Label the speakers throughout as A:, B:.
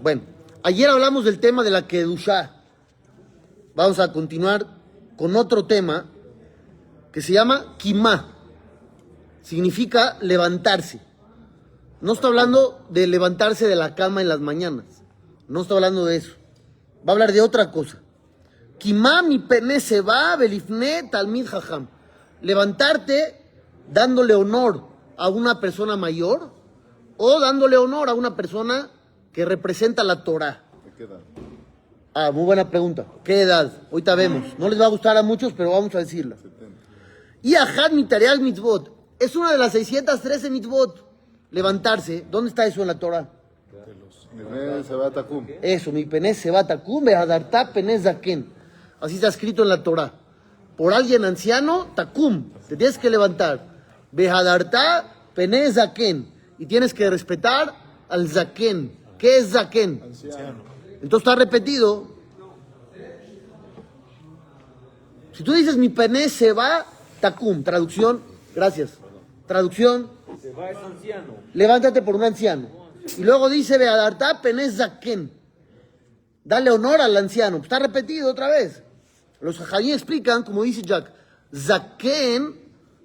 A: Bueno, ayer hablamos del tema de la Kedushá. Vamos a continuar con otro tema que se llama Kimá. Significa levantarse. No está hablando de levantarse de la cama en las mañanas. No está hablando de eso. Va a hablar de otra cosa. Kimá mi pene se va belifne talmid jajam. Levantarte dándole honor a una persona mayor o dándole honor a una persona que representa la Torah.
B: ¿De qué edad?
A: Ah, muy buena pregunta. ¿Qué edad? Ahorita vemos. No les va a gustar a muchos, pero vamos a decirla.
B: 70.
A: Y Ahad Mitareag Mitzvot. Es una de las 613 mitzvot. Levantarse. ¿Dónde está eso en la Torah?
B: Mene se va a Tacum.
A: Eso, mi penés se va takum, behadarta penés zaken. Así está escrito en la Torah. Por alguien anciano, takum. Te tienes que levantar. Behadarta penés zaken. Y tienes que respetar al zaken. ¿Qué es zaken?
B: Anciano.
A: Entonces está repetido. Si tú dices mi pené se va takum, traducción, gracias. Traducción,
C: Se va es anciano.
A: levántate por un anciano. Y luego dice behadarta penés zaken. Dale honor al anciano. Está repetido otra vez. Los jajamí explican, como dice Jack, zaken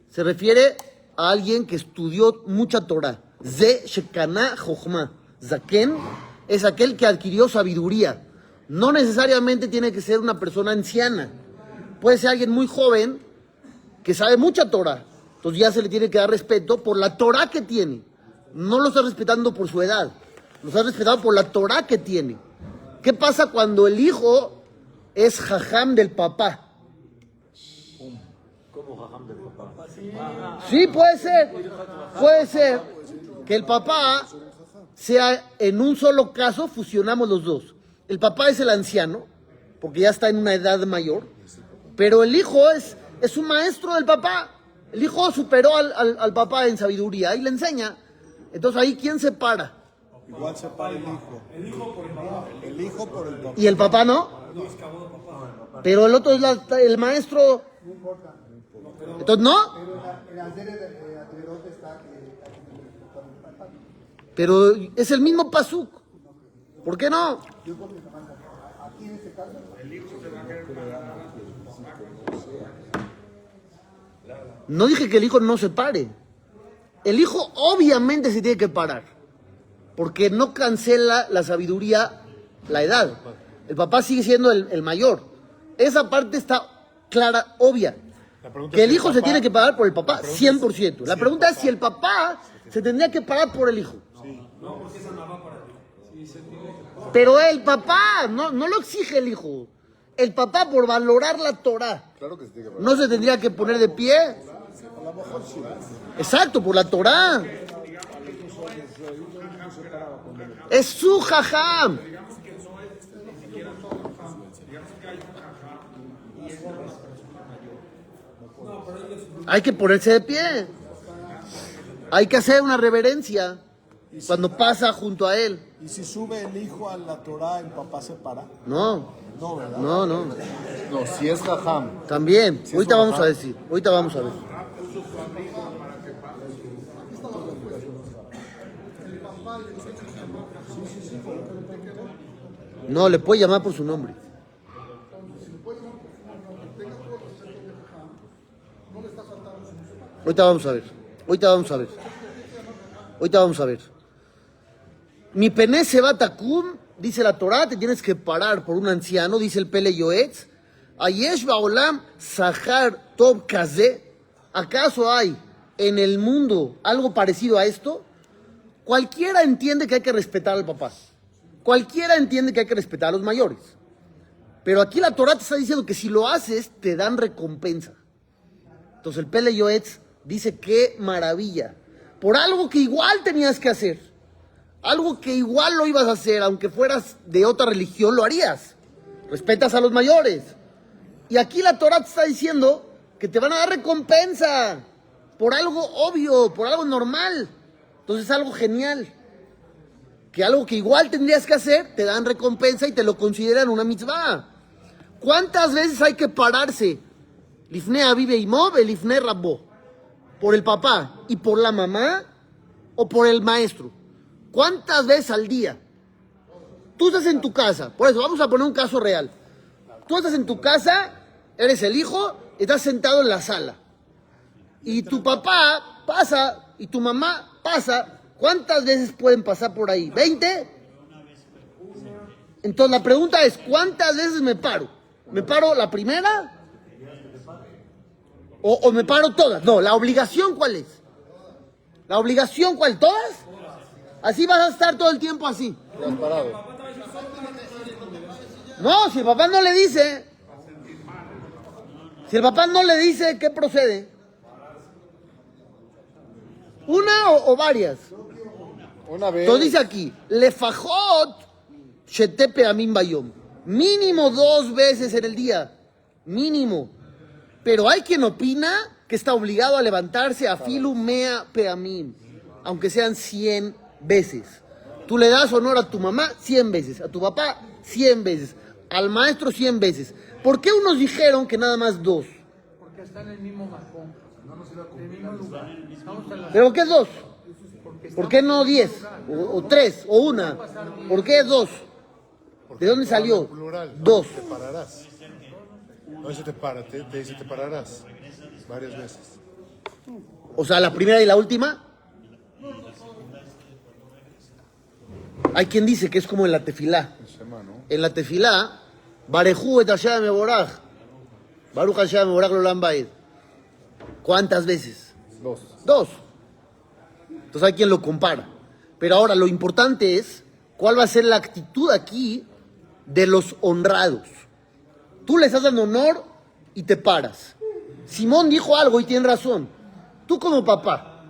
A: se refiere a alguien que estudió mucha Torah. Ze shekana jochma. Zaken es aquel que adquirió sabiduría. No necesariamente tiene que ser una persona anciana. Puede ser alguien muy joven que sabe mucha Torah. Entonces ya se le tiene que dar respeto por la Torah que tiene. No lo está respetando por su edad. Lo está respetando por la Torah que tiene. ¿Qué pasa cuando el hijo es jajam del papá?
C: ¿Cómo jajam del papá?
A: Sí, puede ser. Puede ser que el papá sea, en un solo caso, fusionamos los dos. El papá es el anciano, porque ya está en una edad mayor, pero el hijo es un maestro del papá. El hijo superó al papá en sabiduría y le enseña. Entonces ahí, ¿quién se para?
B: Igual se para el hijo. El hijo por el papá. El hijo por el papá.
A: ¿Y el papá no? Pero el otro es el maestro. Entonces, ¿no? Pero es el mismo pasuk. ¿Por qué no? No dije que el hijo no se pare. El hijo obviamente se tiene que parar. Porque no cancela la sabiduría la edad. El papá sigue siendo el mayor. Esa parte está clara, obvia. Que el hijo se tiene que parar por el papá, 100%. La pregunta es si el papá se tendría que parar por el hijo. Pero el papá, no lo exige el hijo. El papá, por valorar la Torah,
B: Claro que se tiene que parar.
A: no se tendría que poner de pie.
B: A lo mejor sí.
A: Exacto, por la Torah. Es su jajam. Hay que ponerse de pie. Hay que hacer una reverencia cuando pasa junto a él.
B: Y si sube el hijo a la Torah, ¿el papá se para?
A: No,
B: No, ¿verdad?
A: no.
B: No, si es jajam.
A: También.
B: Sí,
A: Ahorita
B: eso,
A: vamos
B: ajá.
A: a decir. Ahorita vamos a ver. No, le puede llamar por su nombre. Ahorita vamos a ver. Ahorita vamos a ver. Ahorita vamos a ver. Mi pené se va takum, dice la Torah, te tienes que parar por un anciano, dice el Pele Yoetz. Ayesh baolam sahar tov kaze. ¿Acaso hay en el mundo algo parecido a esto? Cualquiera entiende que hay que respetar al papá. Cualquiera entiende que hay que respetar a los mayores. Pero aquí la Torah te está diciendo que si lo haces, te dan recompensa. Entonces el Pele Yoetz dice, qué maravilla. Por algo que igual tenías que hacer. Algo que igual lo ibas a hacer, aunque fueras de otra religión, lo harías. Respetas a los mayores. Y aquí la Torah te está diciendo que te van a dar recompensa. Por algo obvio, por algo normal. Entonces es algo genial. Que algo que igual tendrías que hacer, te dan recompensa y te lo consideran una mitzvah. ¿Cuántas veces hay que pararse? Lifne avive imov, lifne rabbo. ¿Por el papá y por la mamá o por el maestro? ¿Cuántas veces al día? Tú estás en tu casa, por eso vamos a poner un caso real. Tú estás en tu casa, eres el hijo, estás sentado en la sala. Y tu papá pasa y tu mamá pasa. ¿Cuántas veces pueden pasar por ahí? ¿20? Entonces la pregunta es, ¿cuántas veces me paro? ¿Me paro la primera? ¿O me paro todas? No, ¿la obligación cuál es? ¿La obligación cuál? ¿Todas? Así vas a estar todo el tiempo así. No, si el papá no le dice. Si el papá no le dice, ¿qué procede? ¿Una o varias?
B: Una vez.
A: Entonces dice aquí, lefajot shetepe amin bayom. Mínimo 2 veces en el día. Mínimo. Pero hay quien opina que está obligado a levantarse a filu mea peamim. Aunque sean 100 veces. Tú le das honor a tu mamá 100 veces. A tu papá 100 veces. Al maestro 100 veces. ¿Por qué unos dijeron que nada más 2?
D: Porque están en el mismo balcón, en el mismo lugar. Estamos en la...
A: ¿Pero qué es 2? ¿Por qué no 10? ¿O 3? ¿O 1? ¿Por qué es 2? ¿De dónde salió?
B: Plural.
A: 2.
B: Te pararás. No dice te para, te dice te pararás. Varias veces.
A: O sea, la primera y la última. Hay quien dice que es como en la tefilá.
B: Shema, ¿no?
A: En la tefilá, Barejú et Hashem meboraj. Baruch Hashem meboraj l'olam ba'ed. ¿Cuántas veces?
B: 2.
A: 2. Entonces hay quien lo compara. Pero ahora lo importante es cuál va a ser la actitud aquí de los honrados. Tú les estás dando honor y te paras. Simón dijo algo y tiene razón. Tú como papá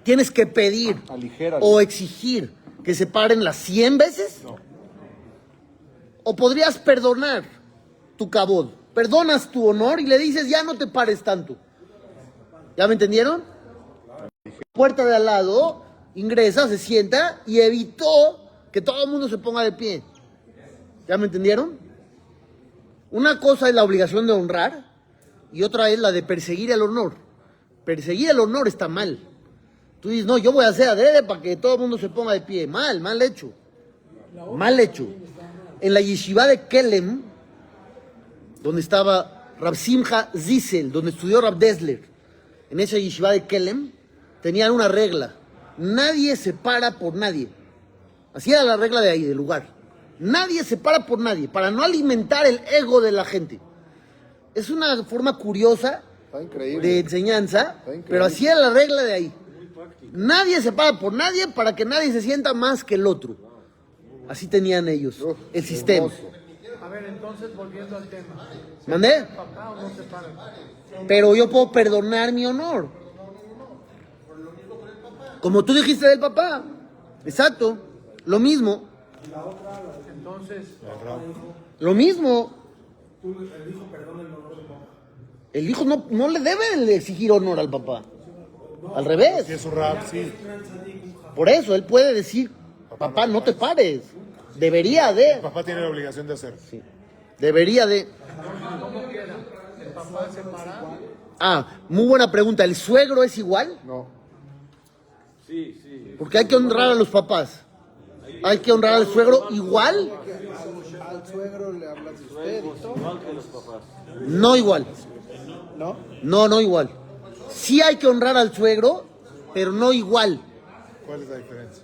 A: tienes que pedir
B: Aligérale.
A: o exigir que se paren las 100 veces.
B: No.
A: O podrías perdonar tu cabod. Perdonas tu honor y le dices, ya no te pares tanto. ¿Ya me entendieron? Puerta de al lado, ingresa, se sienta y evitó que todo el mundo se ponga de pie. ¿Ya me entendieron? Una cosa es la obligación de honrar y otra es la de perseguir el honor. Perseguir el honor está mal. Tú dices, no, yo voy a hacer adrede para que todo el mundo se ponga de pie. Mal hecho. Mal hecho. En la yeshiva de Kelem, donde estaba Rab Simcha Zissel, donde estudió Rab Dessler, en esa yeshiva de Kelem, tenían una regla. Nadie se para por nadie. Así era la regla de ahí, del lugar. Nadie se para por nadie, para no alimentar el ego de la gente. Es una forma curiosa
B: Está increíble.
A: de enseñanza,
B: increíble.
A: pero así era la regla de ahí. Nadie se para por nadie para que nadie se sienta más que el otro. Así tenían ellos,
B: Uf,
A: el sistema.
B: hermoso.
D: A ver, entonces, volviendo al tema.
A: ¿Mandé?
D: ¿Papá o no se para?
A: Pero yo puedo perdonar mi honor. Como tú dijiste del papá. Exacto. Lo mismo.
D: Entonces,
A: Lo mismo. El hijo no le debe exigir honor al papá. Al revés.
B: Si es un rap, sí.
A: Por eso él puede decir, papá, no te pares. Debería de.
B: El papá tiene la obligación de hacer.
A: Sí. Debería de.
D: ¿cómo queda? ¿El papá se para?
A: Ah, muy buena pregunta. ¿El suegro es igual?
B: No.
C: Sí, sí.
A: Porque hay que honrar a los papás. Hay que honrar al suegro igual.
E: Al suegro le hablas de usted y todo.
C: Igual que los papás.
A: No igual.
E: ¿No?
A: No igual. Sí hay que honrar al suegro, pero no igual.
B: ¿Cuál es la diferencia?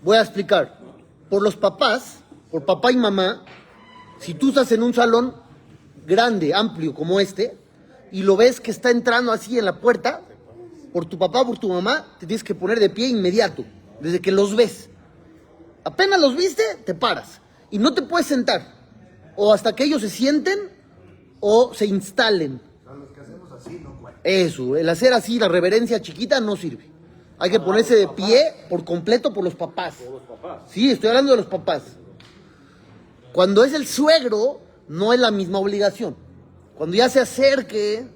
A: Voy a explicar. Por los papás, por papá y mamá, si tú estás en un salón grande, amplio como este, y lo ves que está entrando así en la puerta, por tu papá, por tu mamá, te tienes que poner de pie inmediato, desde que los ves. Apenas los viste, te paras. Y no te puedes sentar. O hasta que ellos se sienten o se instalen. Eso, el hacer así, la reverencia chiquita no sirve. Hay que ponerse de pie por completo por los papás. Sí, estoy hablando de los papás. Cuando es el suegro, no es la misma obligación. Cuando ya se acerque,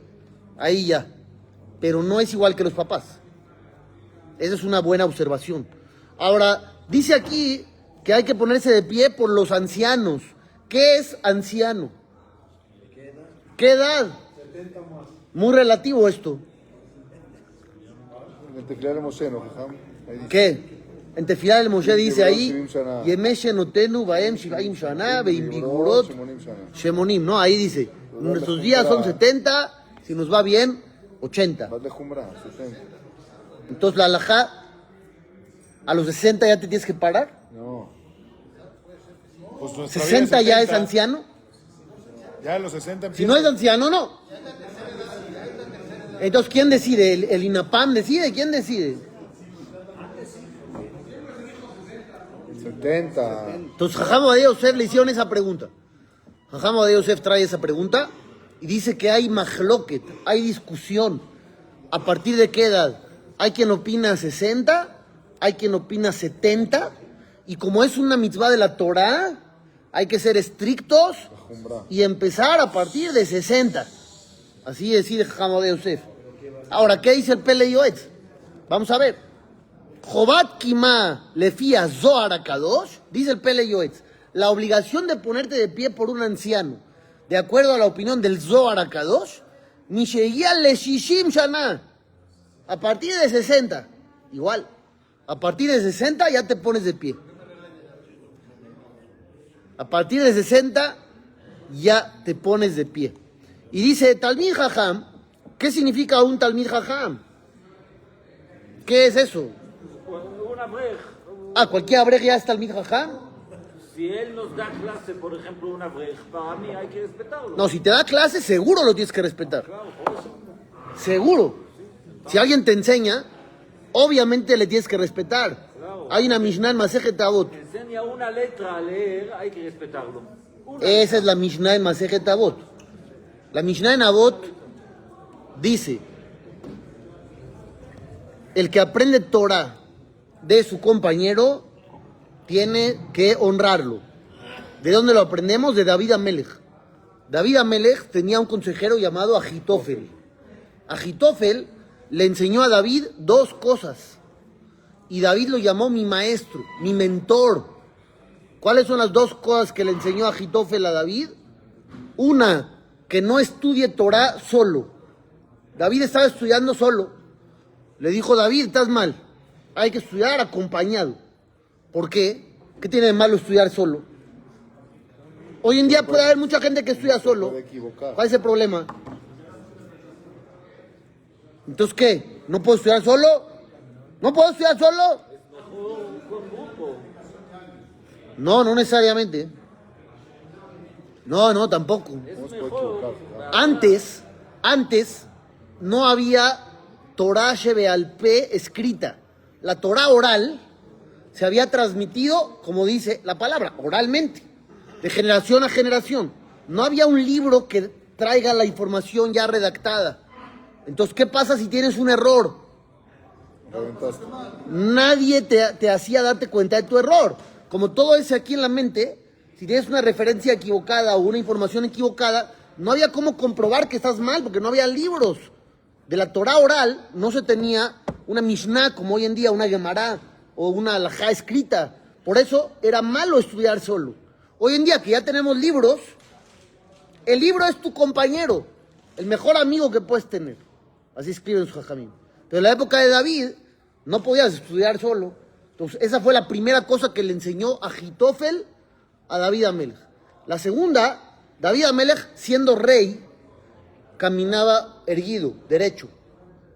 A: ahí ya. Pero no es igual que los papás. Esa es una buena observación. Ahora, dice aquí que hay que ponerse de pie por los ancianos. ¿Qué es anciano? ¿Qué edad? Muy relativo esto.
B: En el tefilá de Moshe, ¿no, Jajam? Ahí dice,
A: ¿Qué? En Tefilá el Moshe dice ahí,
B: Shivim Shana.
A: Yemeshe notenu baem shivaim shana veim vigorot
B: Shimonim Shana.
A: shemonim, ¿no? Ahí dice, nuestros días son 70, si nos va bien, 80.
B: Vas de Jumra, 60.
A: Entonces la halajá, a los 60 ya te tienes que parar.
B: No. Pues nuestra vida
A: 60 ya es
B: 70.
A: anciano.
B: Ya a los 60
A: Si no es anciano, no. Entonces, ¿quién decide? ¿El INAPAM decide? ¿Quién decide?
B: 70.
A: Entonces, Jajam Ovadia Yosef le hicieron esa pregunta. Jajam Ovadia Yosef trae esa pregunta y dice que hay mahloket, hay discusión. ¿A partir de qué edad? Hay quien opina 60, hay quien opina 70, y como es una mitzvah de la Torah, hay que ser estrictos y empezar a partir de 60. Así decide Jajam Ovadia Yosef. Ahora, ¿qué dice el Pele Yoetz? Vamos a ver. Jobat Kima Lefia Zohar Akadosh, dice el Pele Yoetz, la obligación de ponerte de pie por un anciano, de acuerdo a la opinión del Zohar Akadosh, Mishegia Le Shishim Shana, a partir de 60, igual, a partir de 60 ya te pones de pie. A partir de 60 ya te pones de pie. Y dice Talmid Jajam, ¿qué significa un Talmid Jajam? ¿Qué es eso?
C: Un abrej.
A: Cualquier abrej ya es Talmid Jajam.
C: Si él nos da clase, por ejemplo, un abrej, para mí hay que respetarlo.
A: No, si te da clase, seguro lo tienes que respetar.
C: Claro, por eso.
A: Seguro. Si alguien te enseña, obviamente le tienes que respetar.
C: Claro.
A: Hay una Mishnah en Masejet Avot.
C: Enseña una letra a leer, hay que respetarlo. Una
A: Esa es la Mishnah en Masejet Avot. La Mishnah en Avot dice: el que aprende Torah de su compañero tiene que honrarlo. ¿De dónde lo aprendemos? De David Amelech. David Amelech tenía un consejero llamado Ahitofel. Ahitofel le enseñó a David dos cosas. Y David lo llamó mi maestro, mi mentor. ¿Cuáles son las dos cosas que le enseñó Ahitofel a David? Una, que no estudie Torah solo. David estaba estudiando solo. Le dijo: David, estás mal. Hay que estudiar acompañado. ¿Por qué? ¿Qué tiene de malo estudiar solo? Hoy en día puede haber mucha gente que estudia solo.
B: Puede equivocar.
A: ¿Cuál es el problema? Entonces, ¿qué? ¿No puedo estudiar solo? ¿No puedo estudiar solo?
C: con grupo.
A: No, no necesariamente. No, tampoco.
B: ¿Cómo se puede equivocar?
A: Antes no había Torah Shebe'al Peh escrita. La Torah oral se había transmitido, como dice la palabra, oralmente, de generación a generación. No había un libro que traiga la información ya redactada. Entonces, ¿qué pasa si tienes un error?
B: Reventaste.
A: Nadie te hacía darte cuenta de tu error. Como todo es aquí en la mente, si tienes una referencia equivocada o una información equivocada, no había cómo comprobar que estás mal, porque no había libros. De la Torah oral no se tenía una Mishnah como hoy en día, una Gemara o una Halajá escrita. Por eso era malo estudiar solo. Hoy en día que ya tenemos libros, el libro es tu compañero, el mejor amigo que puedes tener. Así escriben sus jajamim. Pero en la época de David no podías estudiar solo. Entonces esa fue la primera cosa que le enseñó Ahitofel a David Amelech. La segunda, David Amelech, siendo rey, caminaba erguido, derecho.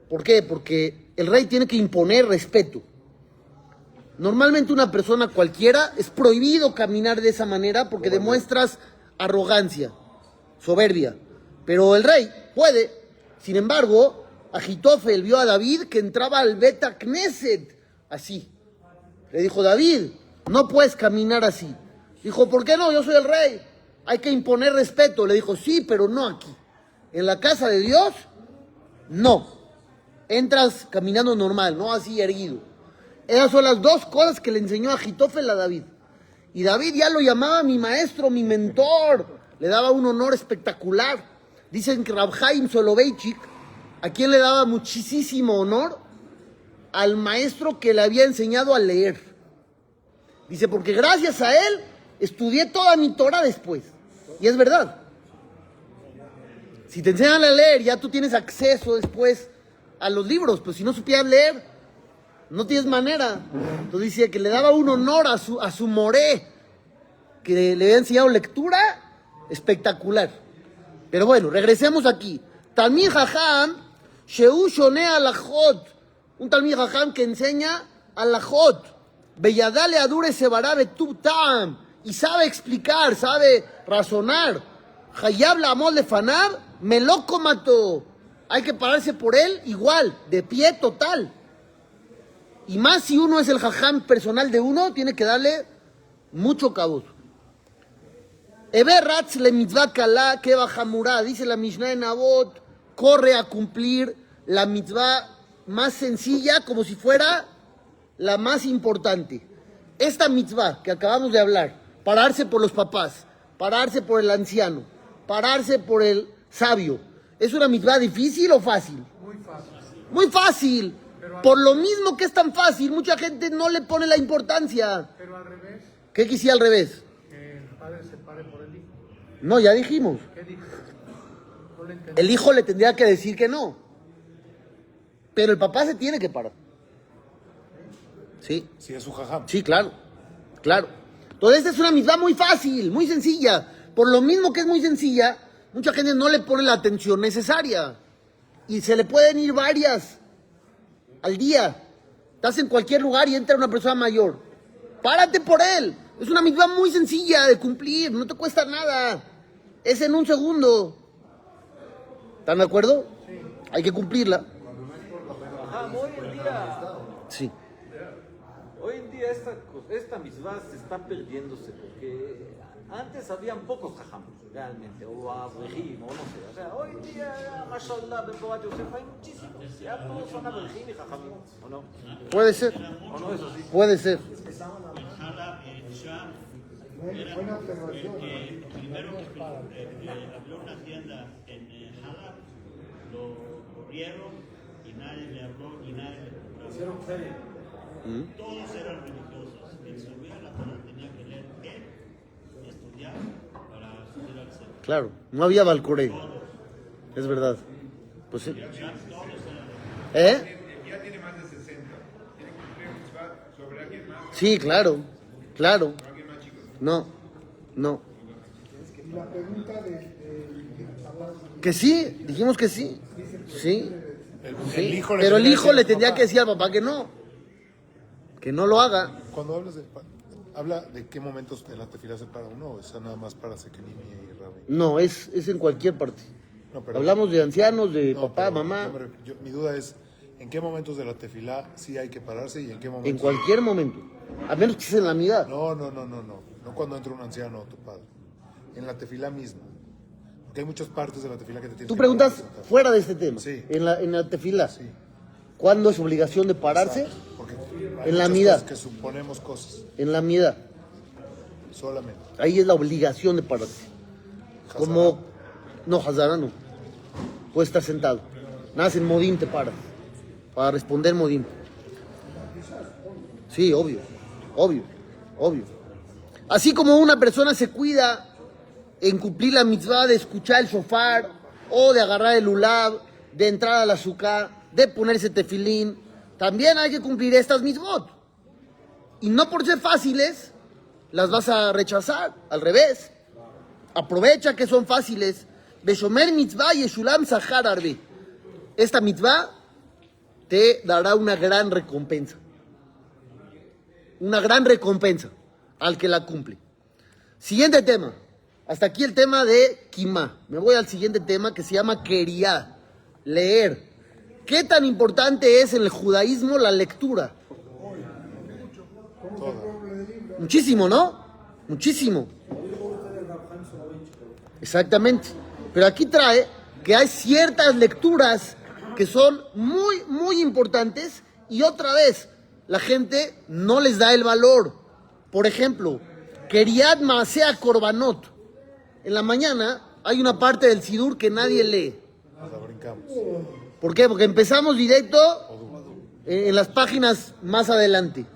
A: ¿Por qué? Porque el rey tiene que imponer respeto. Normalmente una persona cualquiera es prohibido caminar de esa manera porque demuestras arrogancia, soberbia. Pero el rey puede. Sin embargo, Ahitofel vio a David que entraba al Bet Knesset así. Le dijo: David, no puedes caminar así. Dijo: ¿por qué no? Yo soy el rey. Hay que imponer respeto. Le dijo: sí, pero no aquí. En la casa de Dios, no. Entras caminando normal, no así erguido. Esas son las dos cosas que le enseñó Ahitofel a David. Y David ya lo llamaba mi maestro, mi mentor. Le daba un honor espectacular. Dicen que Rab Chaim Soloveitchik, ¿a quién le daba muchísimo honor? Al maestro que le había enseñado a leer. Dice: porque gracias a él estudié toda mi Torah después. Y es verdad. Si te enseñan a leer, ya tú tienes acceso después a los libros. Pues si no supieras leer, No tienes manera. Entonces dice que le daba un honor a su moré, que le había enseñado lectura espectacular. Pero bueno, regresemos aquí. Talmid Jajam, Sheu Shone Alajot. Un Talmid Jajam que enseña Alajot. Beyadale Adure Sebará Betub Tam. Y sabe explicar, sabe razonar. Hayab la Amol de Fanab, me lo mató. Hay que pararse por él igual, de pie total. Y más si uno es el jajam personal de uno, tiene que darle mucho cabuz. Eber Ratz le mitzvah kalá que bajamurá, dice la Mishnah en Avot, corre a cumplir la mitzvah más sencilla como si fuera la más importante. Esta mitzvah que acabamos de hablar, pararse por los papás, pararse por el anciano, pararse por el sabio, ¿es una mitzvah difícil o fácil?
D: Muy fácil.
A: Muy fácil. Por lo mismo que es tan fácil, mucha gente no le pone la importancia.
D: Pero al revés,
A: ¿Qué quisiera al revés?
D: que el padre se pare por el hijo.
A: No, ya dijimos.
D: ¿Qué dijo? No le entendí.
A: El hijo le tendría que decir que no. Pero el papá se tiene que parar. Sí,
B: Si es su jajam.
A: sí, claro. Claro. Entonces esta es una mitzvah muy fácil, muy sencilla. Por lo mismo que es muy sencilla, mucha gente no le pone la atención necesaria. Y se le pueden ir varias al día. Estás en cualquier lugar y entra una persona mayor. Párate por él. Es una mitzvah muy sencilla de cumplir. No te cuesta nada. Es en un segundo. ¿Están de acuerdo? Sí. Hay que cumplirla.
C: Ajá,
A: Sí.
C: hoy en día esta misma se está perdiéndose porque antes habían pocos jajamos realmente, o abrejim, o no sé. O sea, hoy en día, mashallah, Benporat Yosef, hay muchísimos. Ya todos son abrejim y jajamim, ¿o no?
A: Puede ser.
C: ¿O no es así?
A: Puede ser.
E: Buena observación.
F: Primero que abrió una tienda en Jalab, lo corrieron y nadie le habló ni nadie le compró. Hicieron feria. Todos eran religiosos. El subir a la Torah tenía que leer él y estudiar para subir al cielo.
A: Claro. No había balcoré. Es verdad. Pues sí. ¿Eh?
G: Ya tiene más de 60. Tiene que cumplir mitzvah sobre alguien más.
A: Sí, claro. Claro.
G: Alguien más chico.
A: No. No.
E: Y la pregunta de
A: Que sí. Dijimos que sí. Sí.
B: El hijo le
A: Pero el
B: tendría
A: hijo
B: que
A: le
B: decir
A: tendría
B: al
A: que decir al papá que no. Que no lo haga.
B: Cuando hablas de... Habla de qué momentos en la tefilá se para uno, o sea, nada más para Sekenini y Rabbi.
A: No, es en cualquier parte.
B: No, pero-
A: Hablamos de ancianos, de
B: No,
A: papá,
B: pero
A: mamá.
B: mi duda es, ¿en qué momentos de la tefilá sí hay que pararse y en qué momentos?
A: En cualquier momento. A menos que estés en la mitad.
B: No. No cuando entra un anciano o tu padre. En la tefilá misma. Porque hay muchas partes de la tefilá que te tienes
A: Tú
B: que
A: preguntas
B: parar y sentar.
A: fuera de este tema.
B: Sí.
A: En la tefilá.
B: Sí.
A: ¿Cuándo es obligación de pararse?
B: Porque hay
A: En la
B: muchas
A: mida.
B: cosas que suponemos cosas,
A: En la mitad.
B: solamente.
A: Ahí es la obligación de pararse. Como... No, Hazara no. Puedes estar sentado. Nada, en Modín te paras. Para responder Modín. Sí, obvio. Así como una persona se cuida en cumplir la mitzvah de escuchar el shofar, o de agarrar el ulab, de entrar a la azúcar, de ponerse tefilín, también hay que cumplir estas mitzvot. Y no por ser fáciles, las vas a rechazar. Al revés. Aprovecha que son fáciles. Beshomer mitzvah yeshulam sahar arbe. Esta mitzvah te dará una gran recompensa. Una gran recompensa al que la cumple. Siguiente tema. Hasta aquí el tema de Kimá. Me voy al siguiente tema que se llama Keriá. Leer. ¿Qué tan importante es en el judaísmo la lectura? Muchísimo, ¿no? Muchísimo. Exactamente. Pero aquí trae que hay ciertas lecturas que son muy, muy importantes y otra vez la gente no les da el valor. Por ejemplo, Keriat Maasea Korbanot. En la mañana hay una parte del Sidur que nadie lee.
B: Nos la brincamos.
A: ¿Por qué? Porque empezamos directo en las páginas más adelante.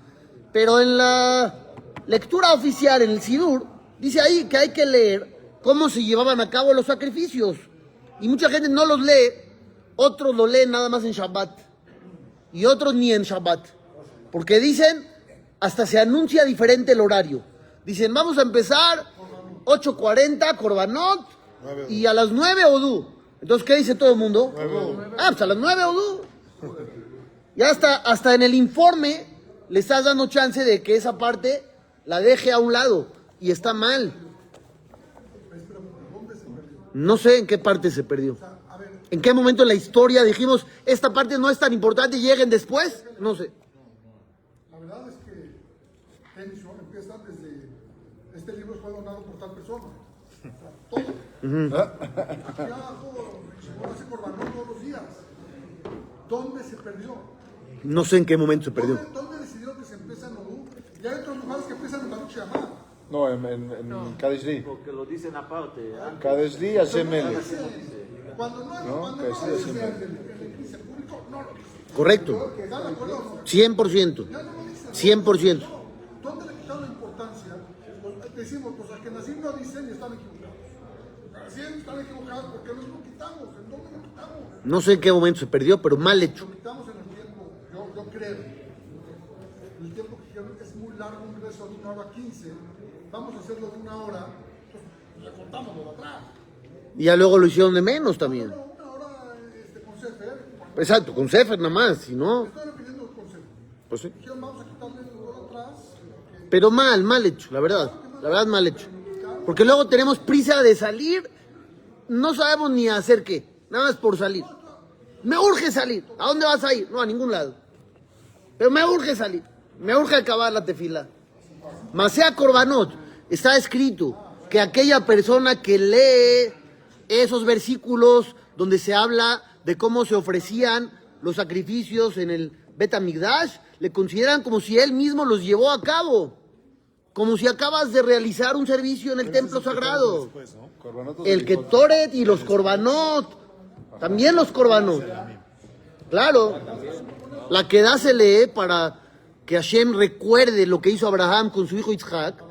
A: Pero en la lectura oficial, en el Sidur, dice ahí que hay que leer cómo se llevaban a cabo los sacrificios. Y mucha gente no los lee, otros lo leen nada más en Shabbat. Y otros ni en Shabbat. Porque dicen, hasta se anuncia diferente el horario. Dicen, vamos a empezar 8:40, Korbanot, y a las 9 Odú. Entonces, ¿qué dice todo el mundo? Ah, pues a las 9 Odú. Ya hasta en el informe le estás dando chance de que esa parte la deje a un lado. Y está mal. No sé en qué parte se perdió. ¿En qué momento en la historia dijimos, esta parte no es tan importante y lleguen después? No sé.
E: La verdad es que Tennyson empieza desde este libro fue donado por tal persona. O sea, todo. Ya hace Korbanot todos los días. ¿Dónde se perdió?
A: No sé en qué momento se perdió.
E: ¿Dónde decidieron que se empieza en Odú? Ya hay otros lugares que empiezan en Baruch Shama.
H: No, en Kadeshli.
C: Porque lo dicen aparte.
H: Kadeshli, Hashem Melech.
E: Cuando no es en el público, no lo dice.
A: Correcto.
E: ¿Están de acuerdo o no?
A: 100%.
E: Ya no lo dice.
A: 100%.
E: ¿Dónde le quitaron la importancia? Pues, decimos, pues a que Nasim lo dicen y están equivocados. Así están equivocados porque nos lo quitamos. ¿En dónde lo quitamos?
A: No sé en qué momento se perdió, pero mal hecho.
E: Lo quitamos en el tiempo, yo creo. El tiempo que dijeron es muy largo, un rezo de 1 hora 15. Vamos a hacerlo de 1 hora. Entonces, le cortamos lo de atrás.
A: Y ya luego lo hicieron de menos también.
E: Pero 1 hora con Sefer.
A: Exacto, con Sefer nada más, si no,
E: Estoy repitiendo el concepto.
A: pues sí.
E: Dijeron, vamos a quitarle el de atrás.
A: Pero mal hecho, la verdad mal hecho. Porque luego tenemos prisa de salir, no sabemos ni hacer qué, nada más por salir. Me urge salir, ¿a dónde vas a ir? No, a ningún lado. Pero me urge salir, me urge acabar la tefila. Masea Korbanot, está escrito que aquella persona que lee esos versículos donde se habla de cómo se ofrecían los sacrificios en el Bet HaMikdash, le consideran como si él mismo los llevó a cabo. Como si acabas de realizar un servicio en el templo sagrado. El Ketoret y los Korbanot. También los Korbanot. Claro. La Kedah se lee para que Hashem recuerde lo que hizo Abraham con su hijo Isaac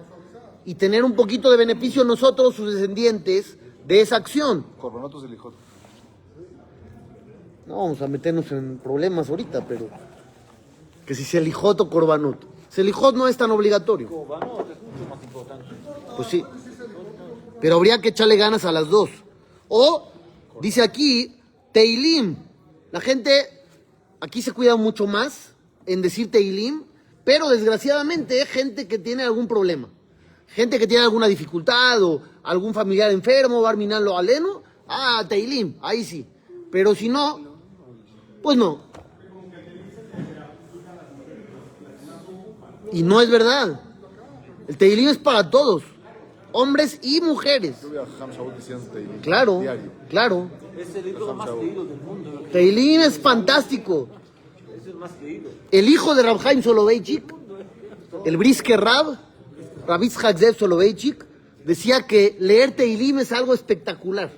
A: y tener un poquito de beneficio nosotros, sus descendientes, de esa acción.
H: Korbanot el hijo.
A: No vamos a meternos en problemas ahorita, pero que si Selijot o Korbanot. Selijot no es tan obligatorio.
C: Korbanot es mucho más importante.
A: Pues sí. Pero habría que echarle ganas a las dos. O, dice aquí, Teilim. La gente aquí se cuida mucho más en decir Teilim, pero desgraciadamente gente que tiene algún problema. Gente que tiene alguna dificultad o algún familiar enfermo, Barminan lo aleno. Ah, Teilim, ahí sí. Pero si no, pues no. Y no es verdad. El Teilim es para todos, hombres y mujeres.
H: Yo vi a Ham Shaul diciendo Teilim.
A: Claro,
H: Diario.
A: claro.
C: Es el libro más leído del mundo.
A: Teilim es fantástico.
C: Es el más leído.
A: El hijo de Rab Chaim Soloveitchik, el Brisker Rab Yitzhak Zev Soloveitchik, decía que leer Teilim es algo espectacular.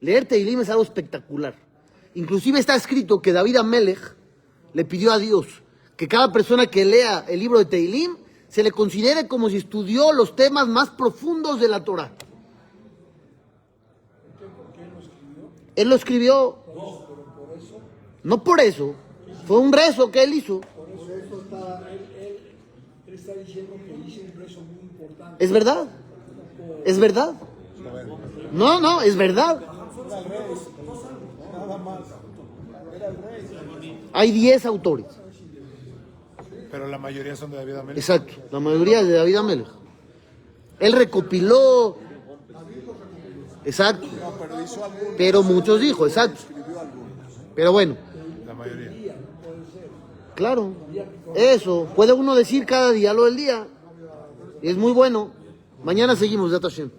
A: Leer Teilim es algo espectacular. Inclusive está escrito que David Amelech le pidió a Dios que cada persona que lea el libro de Teilim se le considere como si estudió los temas más profundos de la Torah. Él lo escribió. No por eso. Fue un rezo que él hizo.
E: Por eso él está diciendo que hice un rezo muy importante.
A: ¿Es verdad? ¿Es verdad? No, es verdad. Hay 10 autores.
B: Pero la mayoría son de David Amelech.
A: Exacto, la mayoría es de David Amelech. Él recopiló. Exacto. Pero muchos dijo, exacto. Pero bueno.
B: La mayoría.
A: Claro. Eso. Puede uno decir cada día lo del día. Y es muy bueno. Mañana seguimos, Data Hashem.